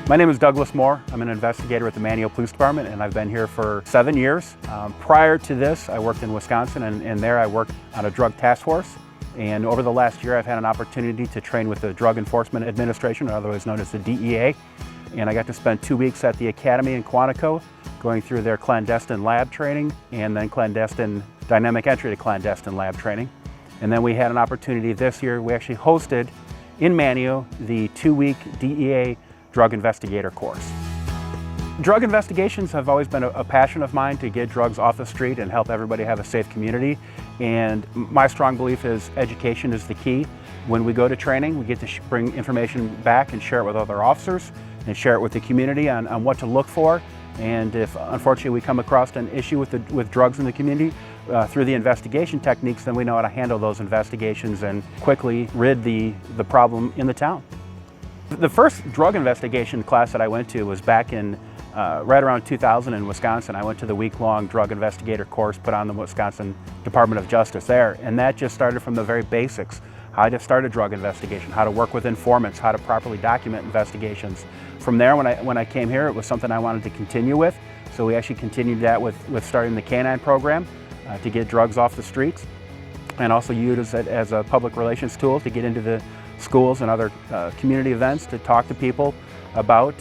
My name is Douglas Moore. I'm an investigator at the Manteo Police Department, and I've been here for 7 years. Prior to this, I worked in Wisconsin, and there I worked on a drug task force. And over the last year, I've had an opportunity to train with the Drug Enforcement Administration, otherwise known as the DEA. And I got to spend 2 weeks at the Academy in Quantico, going through their clandestine lab training and then clandestine dynamic entry to clandestine lab training. And then we had an opportunity this year, we actually hosted in Manteo the 2-week DEA drug investigator course. Drug investigations have always been a passion of mine, to get drugs off the street and help everybody have a safe community. And my strong belief is education is the key. When we go to training, we get to bring information back and share it with other officers and share it with the community on what to look for. And if unfortunately we come across an issue with drugs in the community, through the investigation techniques, then we know how to handle those investigations and quickly rid the problem in the town. The first drug investigation class that I went to was back in right around 2000 in Wisconsin. I went to the week-long drug investigator course put on the Wisconsin Department of Justice there, and that just started from the very basics. How to start a drug investigation, how to work with informants, how to properly document investigations. From there, when I came here, it was something I wanted to continue with, so we actually continued that with starting the K-9 program to get drugs off the streets, and also use it as a public relations tool to get into the schools and other community events to talk to people about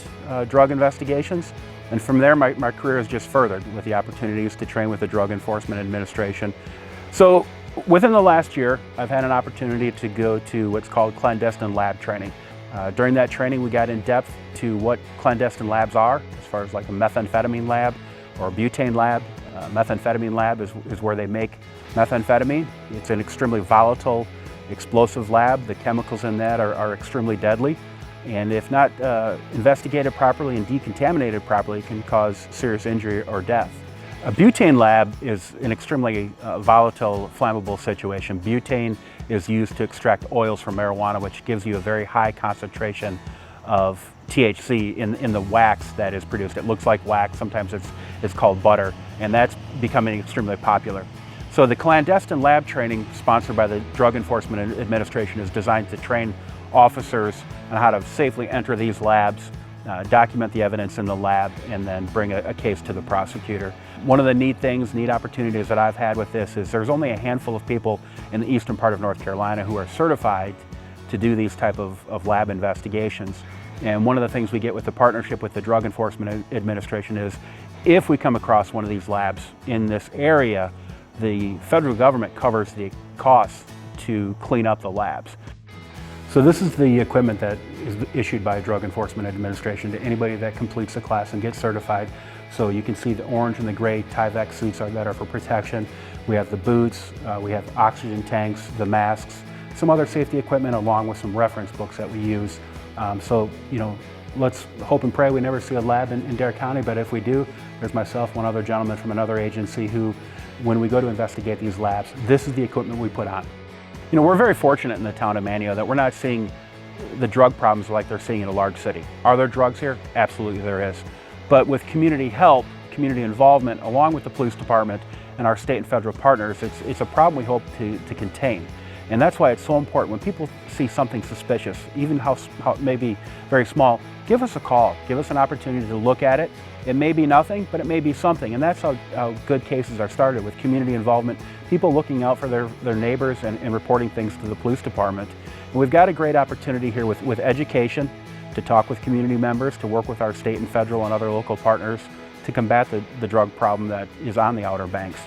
drug investigations. And from there, my career has just furthered with the opportunities to train with the Drug Enforcement Administration. So within the last year, I've had an opportunity to go to what's called clandestine lab training. During that training, we got in depth to what clandestine labs are, as far as like a methamphetamine lab or a butane lab. Methamphetamine lab is where they make methamphetamine. It's an extremely volatile, explosive lab. The chemicals in that are extremely deadly, and if not investigated properly and decontaminated properly, it can cause serious injury or death. A butane lab is an extremely volatile, flammable situation. Butane is used to extract oils from marijuana, which gives you a very high concentration of THC in the wax that is produced. It looks like wax, sometimes it's called butter, and that's becoming extremely popular. So the clandestine lab training sponsored by the Drug Enforcement Administration is designed to train officers on how to safely enter these labs, document the evidence in the lab, and then bring a case to the prosecutor. One of the neat opportunities that I've had with this is there's only a handful of people in the eastern part of North Carolina who are certified to do these type of lab investigations. And one of the things we get with the partnership with the Drug Enforcement Administration is if we come across one of these labs in this area, the federal government covers the costs to clean up the labs. So this is the equipment that is issued by Drug Enforcement Administration to anybody that completes the class and gets certified. So you can see the orange and the gray Tyvek suits that are for protection. We have the boots, we have oxygen tanks, the masks, some other safety equipment, along with some reference books that we use. So, you know, let's hope and pray we never see a lab in Dare County, but if we do, there's myself, one other gentleman from another agency who, when we go to investigate these labs, this is the equipment we put on. You know, we're very fortunate in the town of Manteo that we're not seeing the drug problems like they're seeing in a large city. Are there drugs here? Absolutely there is. But with community help, community involvement, along with the police department and our state and federal partners, it's a problem we hope to contain. And that's why it's so important when people see something suspicious, even how it may be very small, give us a call, give us an opportunity to look at it. It may be nothing, but it may be something. And that's how good cases are started, with community involvement, people looking out for their neighbors and reporting things to the police department. And we've got a great opportunity here with education, to talk with community members, to work with our state and federal and other local partners to combat the drug problem that is on the Outer Banks.